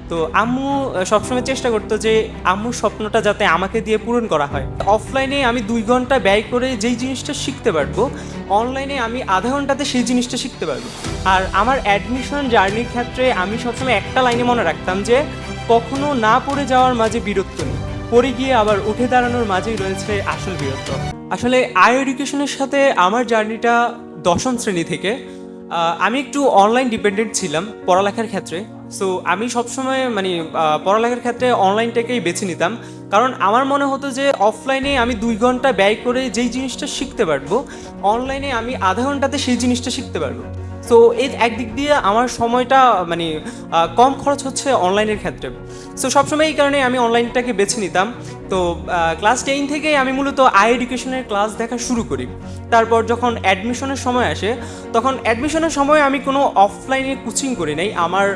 তো আম্মু সবসময় চেষ্টা করতো যে আম্মুর স্বপ্নটা যাতে আমাকে দিয়ে পূরণ করা হয়। অফলাইনে আমি 2 ঘন্টা ব্যয় করে যেই জিনিসটা শিখতে পারবো, অনলাইনে আমি আধা ঘন্টাতে সেই জিনিসটা শিখতে পারবো। আর আমার অ্যাডমিশন জার্নির ক্ষেত্রে আমি সবসময় একটা লাইনে মনে রাখতাম যে কখনো না পড়ে যাওয়ার মাঝে বীরত্ব নেই, পড়ে গিয়ে আবার উঠে দাঁড়ানোর মাঝেই রয়েছে আসল বীরত্ব। আসলে আই এডুকেশনের সাথে আমার জার্নিটা দশম শ্রেণী থেকে। আমি একটু অনলাইন ডিপেন্ডেন্ট ছিলাম পড়ালেখার ক্ষেত্রে। সো আমি সবসময় মানে পড়ালেখার ক্ষেত্রে অনলাইনটাকেই বেছে নিতাম, কারণ আমার মনে হতো যে অফলাইনে আমি 2 ঘন্টা ব্যয় করে যেই জিনিসটা শিখতে পারবো, অনলাইনে আমি আধা ঘন্টাতে সেই জিনিসটা শিখতে পারবো। সো এর একদিক দিয়ে আমার সময়টা মানে কম খরচ হচ্ছে অনলাইনের ক্ষেত্রে। সো সবসময় এই কারণে আমি অনলাইনটাকে বেছে নিতাম। তো ক্লাস 10 থেকেই আমি মূলত আই এডুকেশনের ক্লাস দেখা শুরু করি। তারপর যখন অ্যাডমিশনের সময় আসে, তখন অ্যাডমিশনের সময় আমি কোনো অফলাইনে কোচিং করি নাই। আমার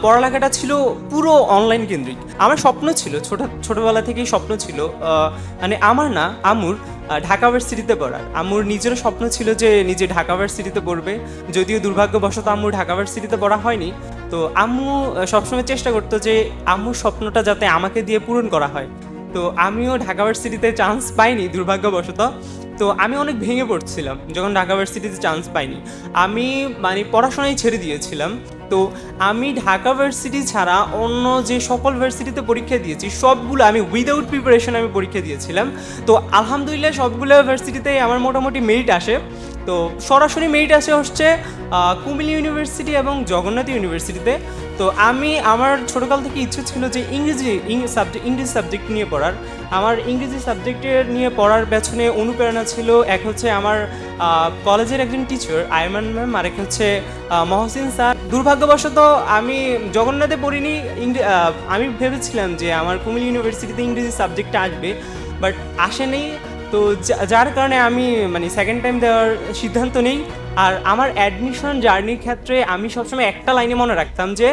পড়ালেখাটা ছিল পুরো অনলাইন কেন্দ্রিক। আমার স্বপ্ন ছিল, ছোটোবেলা থেকেই স্বপ্ন ছিল, মানে আমার না, আম্মুর ঢাকা ভার্সিটিতে পড়ার। আম্মুর নিজেরও স্বপ্ন ছিল যে নিজে ঢাকা ভার্সিটিতে পড়বে, যদিও দুর্ভাগ্যবশত আম্মুর ঢাকা ভার্সিটিতে পড়া হয়নি। তো আম্মু সবসময় চেষ্টা করতো যে আম্মুর স্বপ্নটা যাতে আমাকে দিয়ে পূরণ করা হয়। তো আমিও ঢাকা ভার্সিটিতে চান্স পাইনি দুর্ভাগ্যবশত। তো আমি অনেক ভেঙে পড়ছিলাম যখন ঢাকা ভার্সিটিতে চান্স পাইনি। আমি মানে পড়াশোনাই ছেড়ে দিয়েছিলাম। তো আমি ঢাকা ভার্সিটি ছাড়া অন্য যে সকল ভার্সিটিতে পরীক্ষা দিয়েছি সবগুলো আমি উইদাউট প্রিপারেশন আমি পরীক্ষা দিয়েছিলাম। তো আলহামদুলিল্লাহ সবগুলো ভার্সিটিতে আমার মোটামুটি মেরিট আসে। তো সরাসরি মেরিট আসে হচ্ছে কুমিল্লা ইউনিভার্সিটি এবং জগন্নাথ ইউনিভার্সিটিতে। তো আমি আমার ছোটোকাল থেকে ইচ্ছে ছিল যে ইংরেজি সাবজেক্ট নিয়ে পড়ার। আমার ইংরেজি সাবজেক্টের নিয়ে পড়ার পেছনে অনুপ্রেরণা ছিল, এক হচ্ছে আমার কলেজের একজন টিচার আয়মান ম্যাম, আরেক হচ্ছে মহসিন স্যার। দুর্ভাগ্যবশত আমি জগন্নাথে পড়িনি। আমি ভেবেছিলাম যে আমার কুমিল্লা ইউনিভার্সিটিতে ইংরেজি সাবজেক্টটা আসবে, বাট আসেনি। তো যার কারণে আমি মানে সেকেন্ড টাইম দেওয়ার সিদ্ধান্ত নেই। আর আমার অ্যাডমিশন জার্নির ক্ষেত্রে আমি সবসময় একটা লাইনে মনে রাখতাম যে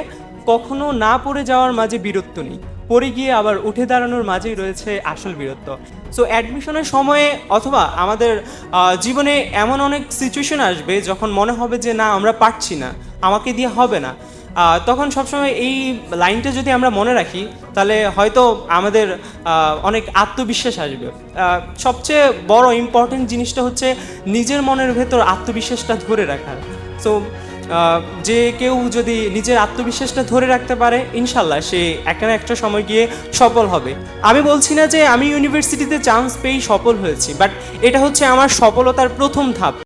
কখনো না পড়ে যাওয়ার মাঝে বীরত্ব নেই, পড়ে গিয়ে আবার উঠে দাঁড়ানোর মাঝেই রয়েছে আসল বীরত্ব। সো অ্যাডমিশনের সময়ে অথবা আমাদের জীবনে এমন অনেক সিচুয়েশন আসবে যখন মনে হবে যে না, আমরা পারছি না, আমাকে দিয়ে হবে না। তখন সবসময় এই লাইনটা যদি আমরা মনে রাখি, তাহলে হয়তো আমাদের অনেক আত্মবিশ্বাস আসবে। সবচেয়ে বড় ইম্পর্টেন্ট জিনিসটা হচ্ছে নিজের মনের ভেতর আত্মবিশ্বাসটা ধরে রাখার। সো যে কেউ যদি নিজের আত্মবিশ্বাসটা ধরে রাখতে পারে, ইনশাল্লাহ সে একটা না একটা সময় গিয়ে সফল হবে। আমি বলছি না যে আমি ইউনিভার্সিটিতে চান্স পেয়েই সফল হয়েছি, বাট এটা হচ্ছে আমার সফলতার প্রথম ধাপ।